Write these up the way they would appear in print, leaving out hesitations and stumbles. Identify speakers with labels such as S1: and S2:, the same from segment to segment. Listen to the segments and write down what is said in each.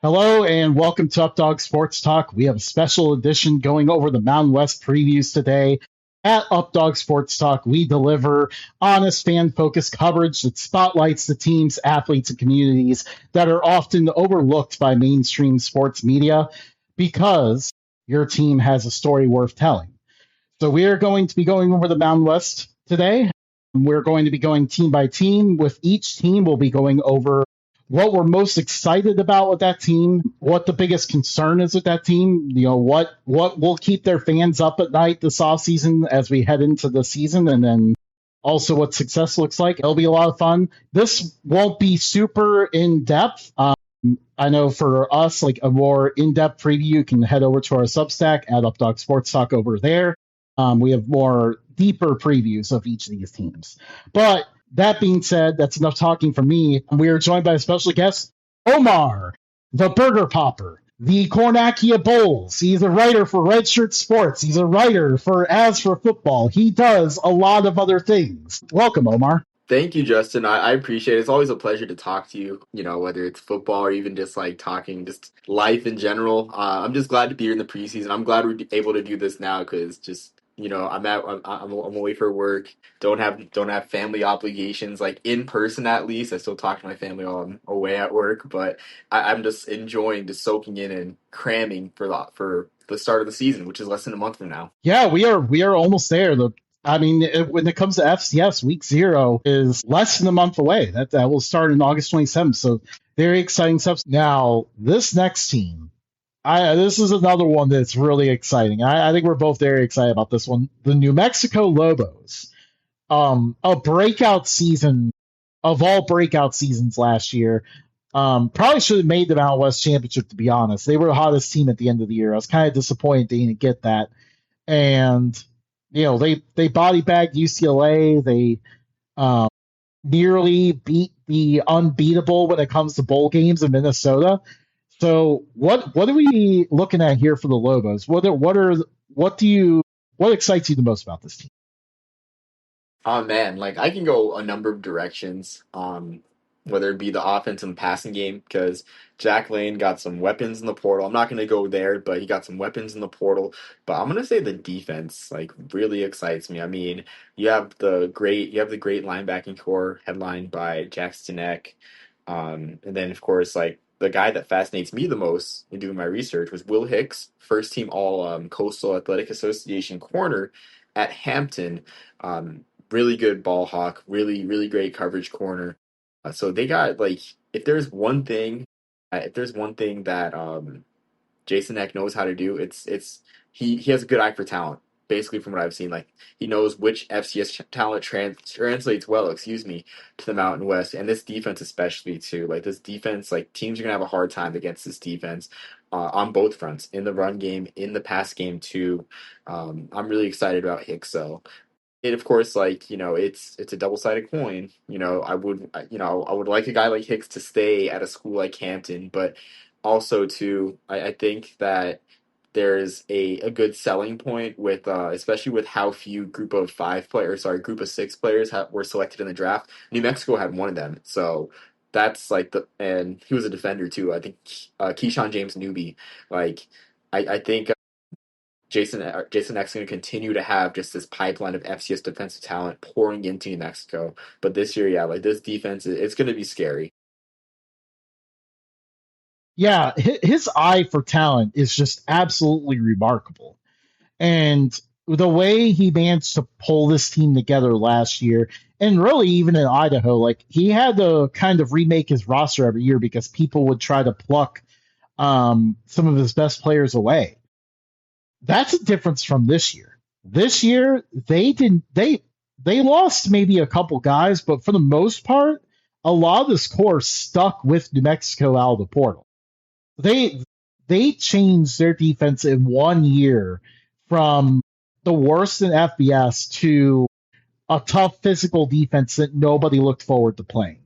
S1: Hello and welcome to Updog Sports Talk. We have a special edition going over the Mountain West previews today. At Updog Sports Talk, we deliver honest, fan-focused coverage that spotlights the teams, athletes, and communities that are often overlooked by mainstream sports media because your team has a story worth telling. So we are going to be going over the Mountain West today. We're going to be going team by team. With each team, we'll be going over what we're most excited about with that team, what the biggest concern is with that team, what will keep their fans up at night this offseason as we head into the season, and then also what success looks like. It'll be a lot of fun. This won't be super in-depth. I know for us, like a more in-depth preview, you can head over to our Substack at Updog Sports Talk over there. We have more deeper previews of each of these teams. But that being said, that's enough talking from me. We are joined by a special guest, Omar, the Burger Popper, the Cornacchia Bowls. He's a writer for Redshirt Sports. He's a writer for As for Football. He does a lot of other things. Welcome, Omar.
S2: Thank you, Justin. I appreciate it. It's always a pleasure to talk to you, whether it's football or even just like talking just life in general. I'm just glad to be here in the preseason. I'm glad we're able to do this now because I'm away for work. Don't have family obligations like in person at least. I still talk to my family while I'm away at work, but I'm just enjoying just soaking in and cramming for the start of the season, which is less than a month from now.
S1: Yeah, we are almost there. When it comes to FCS, week 0 is less than a month away. That will start in August 27th. So very exciting stuff. Now, this next team, this is another one that's really exciting. I think we're both very excited about this one. The New Mexico Lobos, a breakout season of all breakout seasons last year. Probably should have made the Mountain West Championship, to be honest. They were the hottest team at the end of the year. I was kind of disappointed they didn't get that. And they body bagged UCLA. They nearly beat the unbeatable when it comes to bowl games in Minnesota. So what are we looking at here for the Lobos? What excites you the most about this team?
S2: Oh man, like I can go a number of directions. Whether it be the offense and passing game, because Jack Lane got some weapons in the portal. I'm not going to go there, but he got some weapons in the portal. But I'm going to say the defense like really excites me. I mean, you have the great linebacking core headlined by Jackson Eck, and then of course like the guy that fascinates me the most in doing my research was Will Hicks, first team All Coastal Athletic Association corner at Hampton. Really good ball hawk, really really great coverage corner. So they got like if there's one thing that Jason Eck knows how to do, it's he has a good eye for talent. Basically, from what I've seen, like he knows which FCS talent translates well, excuse me, to the Mountain West, and this defense especially too. Like this defense, like teams are gonna have a hard time against this defense on both fronts, in the run game, in the pass game too. I'm really excited about Hicks, so. And of course, like it's a double-sided coin. I would like a guy like Hicks to stay at a school like Hampton, but also too, I think that there's a good selling point with especially with how few group of 6 players were selected in the draft. New Mexico had one of them, so that's like and he was a defender too. I think Keyshawn James Newby, like I think Jason X is going to continue to have just this pipeline of FCS defensive talent pouring into New Mexico. But this year, yeah, like this defense, it's going to be scary.
S1: Yeah, his eye for talent is just absolutely remarkable. And the way he managed to pull this team together last year, and really even in Idaho, like he had to kind of remake his roster every year because people would try to pluck some of his best players away. That's a difference from this year. This year, they lost maybe a couple guys, but for the most part, a lot of this core stuck with New Mexico out of the portal. They they changed their defense in 1 year from the worst in FBS to a tough physical defense that nobody looked forward to playing.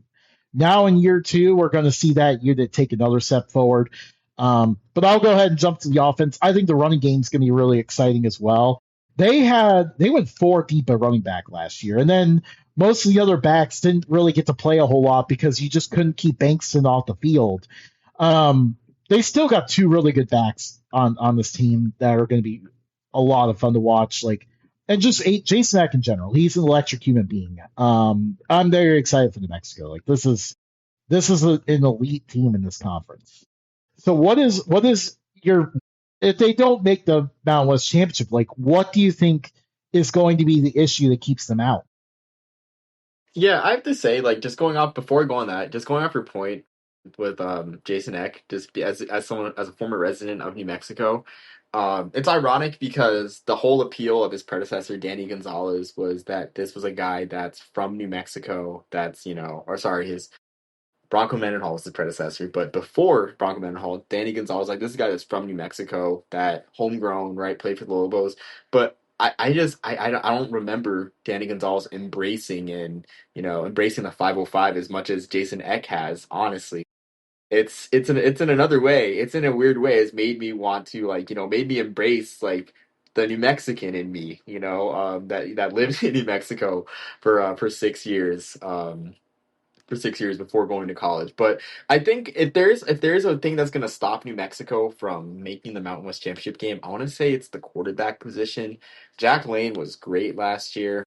S1: Now in year 2, we're going to see that unit take another step forward. But I'll go ahead and jump to the offense. I think the running game is going to be really exciting as well. They went 4 deep at running back last year, and then most of the other backs didn't really get to play a whole lot because you just couldn't keep Bankston off the field. they still got two really good backs on this team that are going to be a lot of fun to watch. Like, and just Jason Eck in general, he's an electric human being. I'm very excited for New Mexico. Like, an elite team in this conference. So what is your if they don't make the Mountain West Championship, like what do you think is going to be the issue that keeps them out?
S2: Yeah, I have to say, like, just going off before going on that, just going off your point with Jason Eck, as someone as a former resident of New Mexico, it's ironic because the whole appeal of his predecessor, Danny Gonzalez, was that this was a guy that's from New Mexico, that's or sorry, his Bronco Mendenhall was the predecessor, but before Bronco Mendenhall, Danny Gonzalez, like this is a guy that's from New Mexico, that homegrown, right, played for the Lobos. But I don't remember Danny Gonzalez embracing the 505 as much as Jason Eck has. Honestly, it's in another way. It's in a weird way. It's made me want to made me embrace like the New Mexican in me. That lived in New Mexico for 6 years. For 6 years before going to college. But I think if there's a thing that's going to stop New Mexico from making the Mountain West Championship game, I want to say it's the quarterback position. Jack Lane was great last year.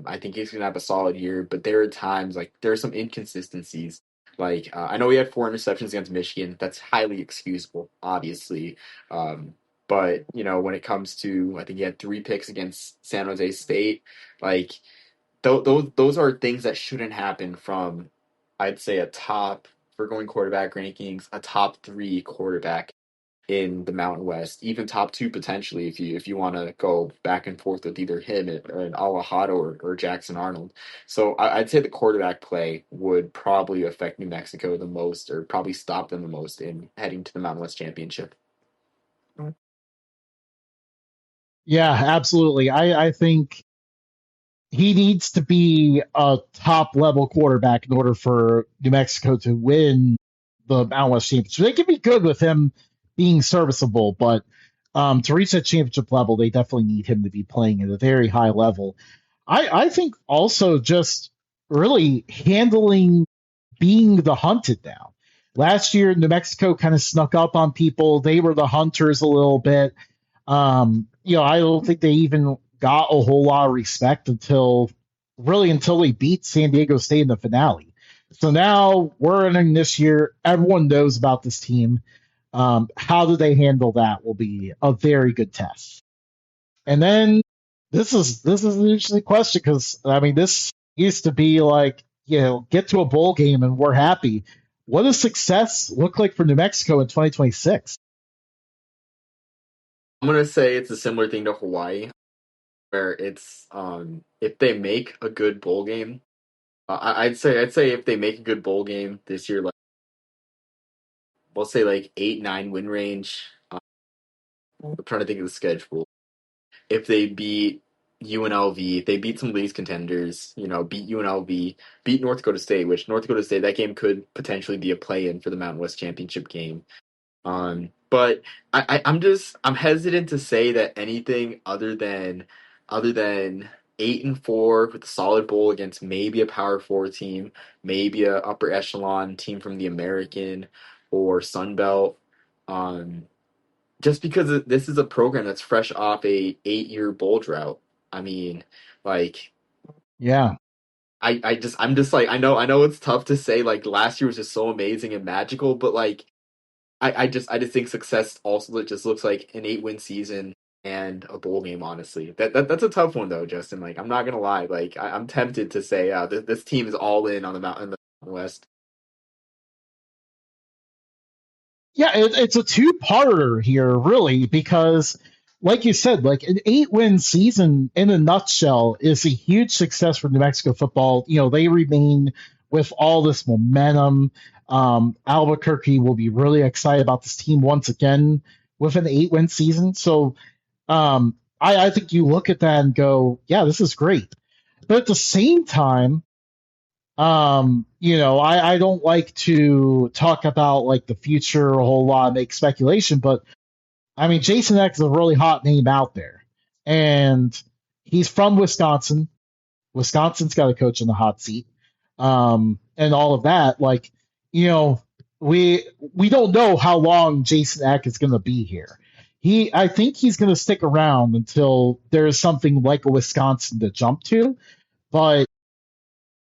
S2: I think he's going to have a solid year, but there are times like there are some inconsistencies. Like I know he had 4 interceptions against Michigan. That's highly excusable, obviously. Um, but when it comes to, I think he had 3 picks against San Jose State. Like those are things that shouldn't happen from, I'd say, a top, for going quarterback rankings, a top 3 quarterback in the Mountain West, even top 2 potentially if you want to go back and forth with either him and Alejado or Jackson Arnold. So I'd say the quarterback play would probably affect New Mexico the most, or probably stop them the most in heading to the Mountain West Championship.
S1: Yeah, absolutely. I think he needs to be a top level quarterback in order for New Mexico to win the Mountain West Championship. They can be good with him being serviceable, but to reach that championship level, they definitely need him to be playing at a very high level. I think also just really handling being the hunted now. Last year, New Mexico kind of snuck up on people. They were the hunters a little bit. I don't think they even got a whole lot of respect until they beat San Diego State in the finale. So now we're entering this year. Everyone knows about this team. How do they handle that will be a very good test. And then this is an interesting question because I mean this used to be like get to a bowl game and we're happy. What does success look like for New Mexico in 2026?
S2: I'm gonna say it's a similar thing to Hawaii, where it's if they make a good bowl game, I'd say if they make a good bowl game this year, like we'll say like 8-9 win range. I'm trying to think of the schedule. If they beat UNLV, if they beat some of these contenders, beat UNLV, beat North Dakota State, which North Dakota State, that game could potentially be a play-in for the Mountain West Championship game. But I'm hesitant to say that anything other than 8-4 with a solid bowl against maybe a Power 4 team, maybe a upper echelon team from the American or Sun Belt. Um, just because this is a program that's fresh off a 8-year bowl drought. I mean, like
S1: Yeah.
S2: I'm just like I know it's tough to say like last year was just so amazing and magical, but like I just think success also just looks like an 8-win season and a bowl game. Honestly, that's a tough one though, Justin. Like I'm not gonna lie, like I'm tempted to say, this team is all in on the Mountain West.
S1: Yeah, it's a two-parter here, really, because, like you said, like an eight-win season in a nutshell is a huge success for New Mexico football. They remain with all this momentum. Albuquerque will be really excited about this team once again with an eight-win season. So I think you look at that and go, yeah, this is great. But at the same time, I don't like to talk about like the future a whole lot, make speculation, but I mean, Jason X is a really hot name out there. And he's from Wisconsin. Wisconsin's got a coach in the hot seat. And all of that. Like, you know, we don't know how long Jason Eck is going to be here. I think he's going to stick around until there is something like a Wisconsin to jump to. But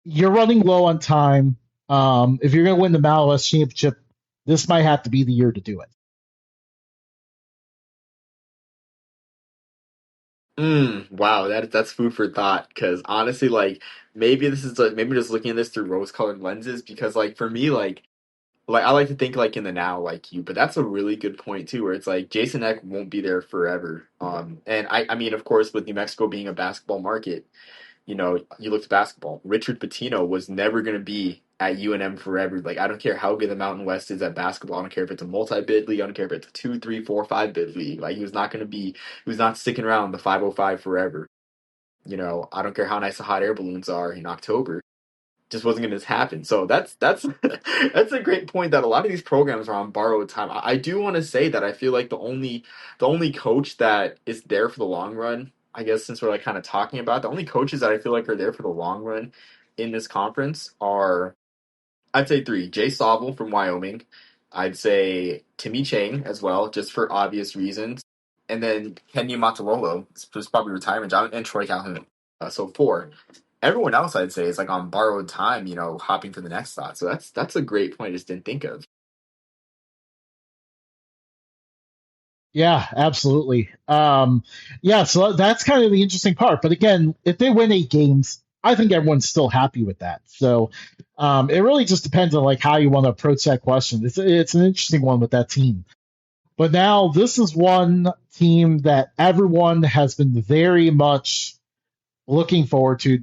S1: you're running low on time. If you're going to win the Mountain West Championship, this might have to be the year to do it.
S2: Wow, that's food for thought. Because honestly, like maybe this is like maybe just looking at this through rose-colored lenses. Because like for me, like I like to think like in the now, like you. But that's a really good point too, where it's like Jason Eck won't be there forever. And I mean, of course, with New Mexico being a basketball market, you look to basketball. Richard Pitino was never going to be at UNM forever. Like, I don't care how good the Mountain West is at basketball. I don't care if it's a multi-bid league. I don't care if it's a 2, 3, 4, 5 bid league. Like, he was not sticking around the 505 forever. I don't care how nice the hot air balloons are in October. Just wasn't going to happen. So that's that's a great point that a lot of these programs are on borrowed time. I do want to say that I feel like the only coach that is there for the long run, I guess since we're like kind of talking about the only coaches that I feel like are there for the long run in this conference are I'd say three. Jay Sovell from Wyoming. I'd say Timmy Chang as well, just for obvious reasons. And then Kenya Matalolo, it's probably retirement job, and Troy Calhoun. So four. Everyone else I'd say is like on borrowed time, hopping to the next spot. So that's a great point I just didn't think of.
S1: Yeah, absolutely. Yeah, so that's kind of the interesting part. But again, if they win 8 games, I think everyone's still happy with that. So it really just depends on like how you want to approach that question. It's an interesting one with that team. But now this is one team that everyone has been very much looking forward to